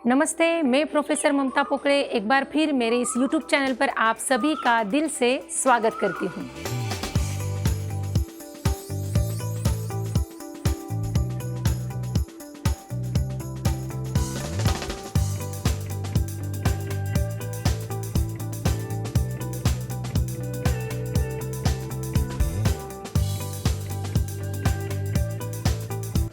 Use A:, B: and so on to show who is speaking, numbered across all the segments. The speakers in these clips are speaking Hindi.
A: नमस्ते, मैं प्रोफेसर ममता पोकड़े एक बार फिर मेरे इस YouTube चैनल पर आप सभी का दिल से स्वागत करती हूँ।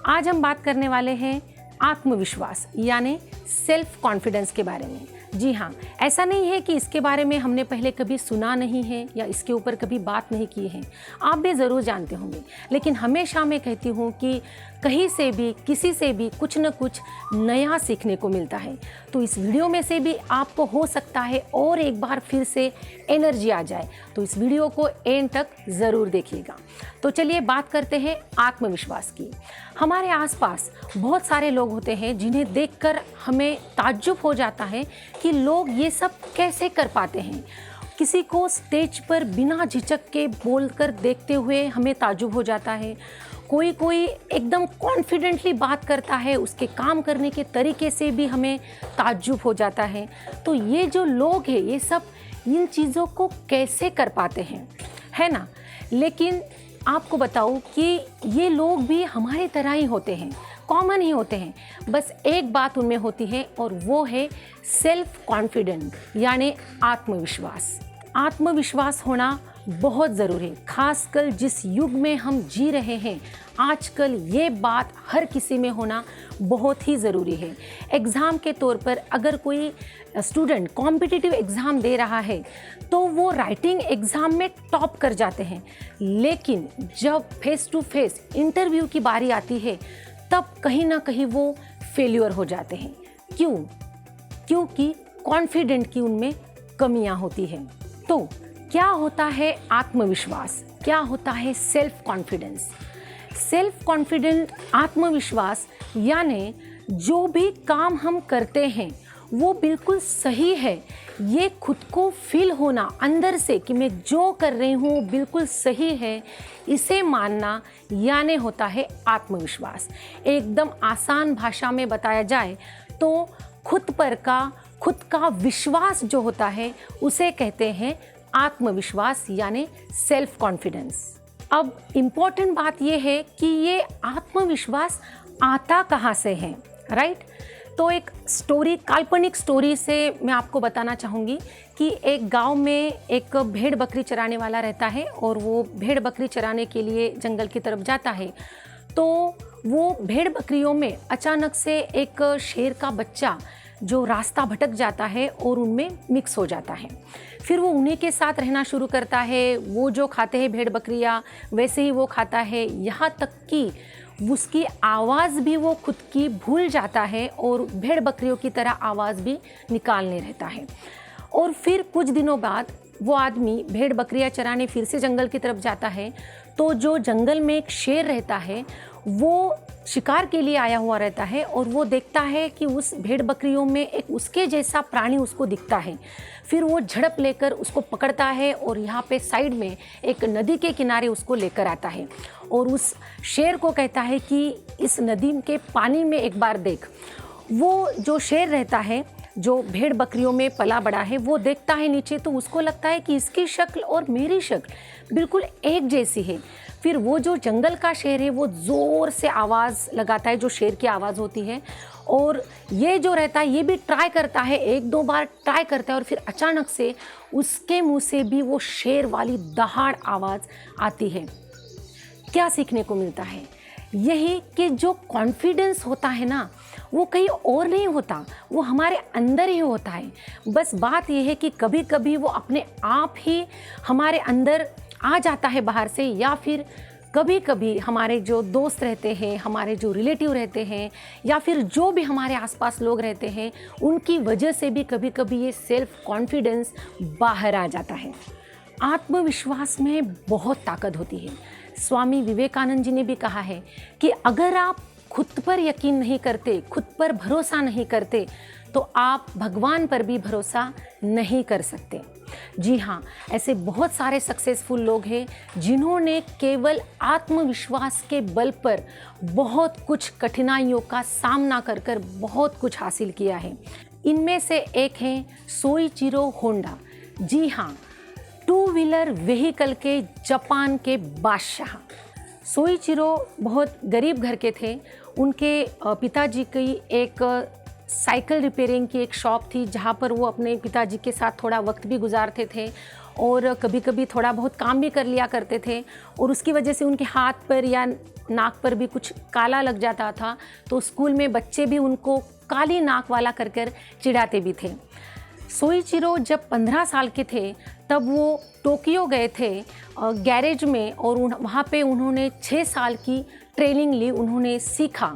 A: आज हम बात करने वाले हैं आत्मविश्वास यानी सेल्फ कॉन्फिडेंस के बारे में। जी हाँ, ऐसा नहीं है कि इसके बारे में हमने पहले कभी सुना नहीं है या इसके ऊपर कभी बात नहीं की है, आप भी ज़रूर जानते होंगे। लेकिन हमेशा मैं कहती हूँ कि कहीं से भी किसी से भी कुछ न कुछ नया सीखने को मिलता है। तो इस वीडियो में से भी आपको हो सकता है और एक बार फिर से एनर्जी आ जाए, तो इस वीडियो को एंड तक ज़रूर देखिएगा। तो चलिए बात करते हैं आत्मविश्वास की। हमारे आसपास बहुत सारे लोग होते हैं जिन्हें देखकर हमें ताज्जुब हो जाता है कि लोग ये सब कैसे कर पाते हैं। किसी को स्टेज पर बिना झिझक के बोलकर देखते हुए हमें ताज्जुब हो जाता है। कोई एकदम कॉन्फिडेंटली बात करता है, उसके काम करने के तरीके से भी हमें ताज्जुब हो जाता है। तो ये जो लोग हैं ये सब इन चीज़ों को कैसे कर पाते हैं, है ना। लेकिन आपको बताऊं कि ये लोग भी हमारे तरह ही होते हैं, कॉमन ही होते हैं। बस एक बात उनमें होती है और वो है सेल्फ कॉन्फिडेंट यानी आत्मविश्वास। आत्मविश्वास होना बहुत ज़रूरी है, खासकर जिस युग में हम जी रहे हैं। आजकल ये बात हर किसी में होना बहुत ही ज़रूरी है। एग्ज़ाम के तौर पर अगर कोई स्टूडेंट कॉम्पिटिटिव एग्ज़ाम दे रहा है तो वो राइटिंग एग्ज़ाम में टॉप कर जाते हैं, लेकिन जब फेस टू फेस इंटरव्यू की बारी आती है तब कहीं ना कहीं वो फेल्यूर हो जाते हैं। क्यों? क्योंकि कॉन्फिडेंट की उनमें कमियां होती हैं। तो क्या होता है आत्मविश्वास, क्या होता है सेल्फ कॉन्फिडेंस? सेल्फ कॉन्फिडेंट आत्मविश्वास यानी जो भी काम हम करते हैं वो बिल्कुल सही है, ये खुद को फील होना अंदर से कि मैं जो कर रही हूँ बिल्कुल सही है, इसे मानना यानी होता है आत्मविश्वास। एकदम आसान भाषा में बताया जाए तो खुद का विश्वास जो होता है उसे कहते हैं आत्मविश्वास यानी सेल्फ कॉन्फिडेंस। अब इम्पोर्टेंट बात यह है कि ये आत्मविश्वास आता कहाँ से है, राइट। तो एक स्टोरी, काल्पनिक स्टोरी से मैं आपको बताना चाहूँगी कि एक गांव में एक भेड़ बकरी चराने वाला रहता है और वो भेड़ बकरी चराने के लिए जंगल की तरफ जाता है। तो वो भेड़ बकरियों में अचानक से एक शेर का बच्चा जो रास्ता भटक जाता है और उनमें मिक्स हो जाता है। फिर वो उन्हीं के साथ रहना शुरू करता है, वो जो खाते हैं भेड़ बकरियाँ वैसे ही वो खाता है, यहाँ तक कि उसकी आवाज़ भी वो खुद की भूल जाता है और भेड़ बकरियों की तरह आवाज़ भी निकालने रहता है। और फिर कुछ दिनों बाद वो आदमी भेड़ बकरियां चराने फिर से जंगल की तरफ जाता है। तो जो जंगल में एक शेर रहता है वो शिकार के लिए आया हुआ रहता है और वो देखता है कि उस भेड़ बकरियों में एक उसके जैसा प्राणी उसको दिखता है। फिर वो झड़प लेकर उसको पकड़ता है और यहाँ पे साइड में एक नदी के किनारे उसको लेकर आता है और उस शेर को कहता है कि इस नदी के पानी में एक बार देख। वो जो शेर रहता है जो भेड़ बकरियों में पला बड़ा है वो देखता है नीचे, तो उसको लगता है कि इसकी शक्ल और मेरी शक्ल बिल्कुल एक जैसी है। फिर वो जो जंगल का शेर है वो ज़ोर से आवाज़ लगाता है जो शेर की आवाज़ होती है, और ये जो रहता है ये भी ट्राई करता है, एक दो बार ट्राई करता है और फिर अचानक से उसके मुंह से भी वो शेर वाली दहाड़ आवाज़ आती है। क्या सीखने को मिलता है? यही कि जो कॉन्फिडेंस होता है ना वो कहीं और नहीं होता, वो हमारे अंदर ही होता है। बस बात यह है कि कभी कभी वो अपने आप ही हमारे अंदर आ जाता है बाहर से, या फिर कभी कभी हमारे जो दोस्त रहते हैं, हमारे जो रिलेटिव रहते हैं, या फिर जो भी हमारे आसपास लोग रहते हैं उनकी वजह से भी कभी कभी ये सेल्फ कॉन्फिडेंस बाहर आ जाता है। आत्मविश्वास में बहुत ताकत होती है। स्वामी विवेकानंद जी ने भी कहा है कि अगर आप खुद पर यकीन नहीं करते, खुद पर भरोसा नहीं करते, तो आप भगवान पर भी भरोसा नहीं कर सकते। जी हाँ, ऐसे बहुत सारे सक्सेसफुल लोग हैं जिन्होंने केवल आत्मविश्वास के बल पर बहुत कुछ कठिनाइयों का सामना कर कर बहुत कुछ हासिल किया है। इनमें से एक है सोइचिरो होंडा। जी हाँ, टू व्हीलर व्हीकल के जापान के बादशाह। सोइचिरो बहुत गरीब घर के थे। उनके पिताजी की एक साइकिल रिपेयरिंग की एक शॉप थी जहाँ पर वो अपने पिताजी के साथ थोड़ा वक्त भी गुजारते थे और कभी कभी थोड़ा बहुत काम भी कर लिया करते थे, और उसकी वजह से उनके हाथ पर या नाक पर भी कुछ काला लग जाता था, तो स्कूल में बच्चे भी उनको काली नाक वाला कर कर चिढ़ाते भी थे। सोइचिरो जब 15 साल के थे तब वो टोक्यो गए थे गैरेज में, और वहाँ पे उन्होंने 6 साल की ट्रेनिंग ली, उन्होंने सीखा।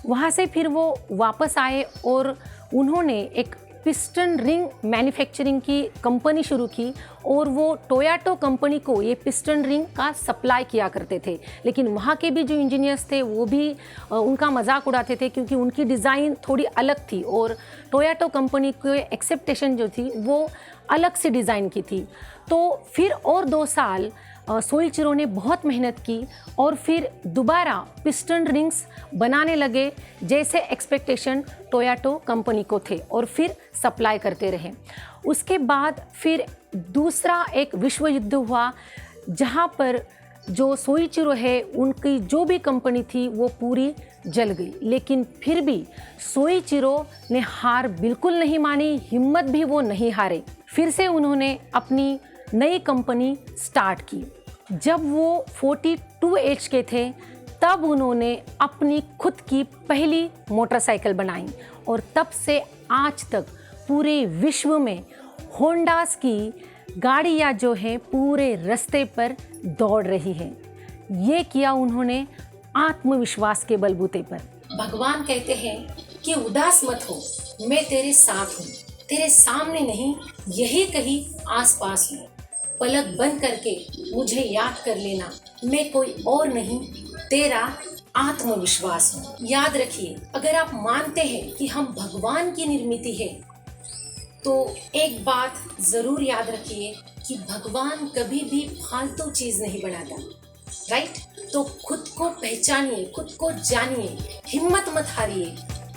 A: वहाँ से फिर वो वापस आए और उन्होंने एक पिस्टन रिंग मैन्युफैक्चरिंग की कंपनी शुरू की, और वो टोयोटा कंपनी को ये पिस्टन रिंग का सप्लाई किया करते थे। लेकिन वहाँ के भी जो इंजीनियर्स थे वो भी उनका मजाक उड़ाते थे क्योंकि उनकी डिज़ाइन थोड़ी अलग थी और टोयोटा कंपनी के एक्सेप्टेशन जो थी वो अलग से डिज़ाइन की थी। तो फिर और 2 साल सोइचिरो ने बहुत मेहनत की और फिर दोबारा पिस्टन रिंग्स बनाने लगे जैसे एक्सपेक्टेशन टोयोटा कंपनी को थे, और फिर सप्लाई करते रहे। उसके बाद फिर दूसरा एक विश्व युद्ध हुआ जहाँ पर जो सोइचिरो है उनकी जो भी कंपनी थी वो पूरी जल गई। लेकिन फिर भी सोइचिरो ने हार बिल्कुल नहीं मानी, हिम्मत भी वो नहीं हारे। फिर से उन्होंने अपनी नई कंपनी स्टार्ट की। जब वो 42 एज के थे तब उन्होंने अपनी खुद की पहली मोटरसाइकिल बनाई, और तब से आज तक पूरे विश्व में होंडास की गाड़ियाँ जो हैं पूरे रास्ते पर दौड़ रही है। ये किया उन्होंने आत्मविश्वास के बलबूते पर। भगवान कहते हैं कि उदास मत हो, मैं तेरे साथ हूँ, तेरे सामने नहीं यही कहीं आसपास हूँ। पलक बंद करके मुझे याद कर लेना, मैं कोई और नहीं, तेरा आत्मविश्वास हूँ। याद रखिए, अगर आप मानते हैं कि हम भगवान की निर्मित है तो एक बात जरूर याद रखिए कि भगवान कभी भी फालतू चीज नहीं बनाता, राइट? तो खुद को पहचानिए, खुद को जानिए, हिम्मत मत हारिए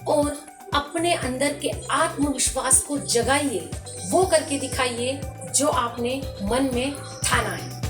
A: और अपने अंदर के आत्मविश्वास को जगाइए। वो करके दिखाइए जो आपने मन में ठाना है।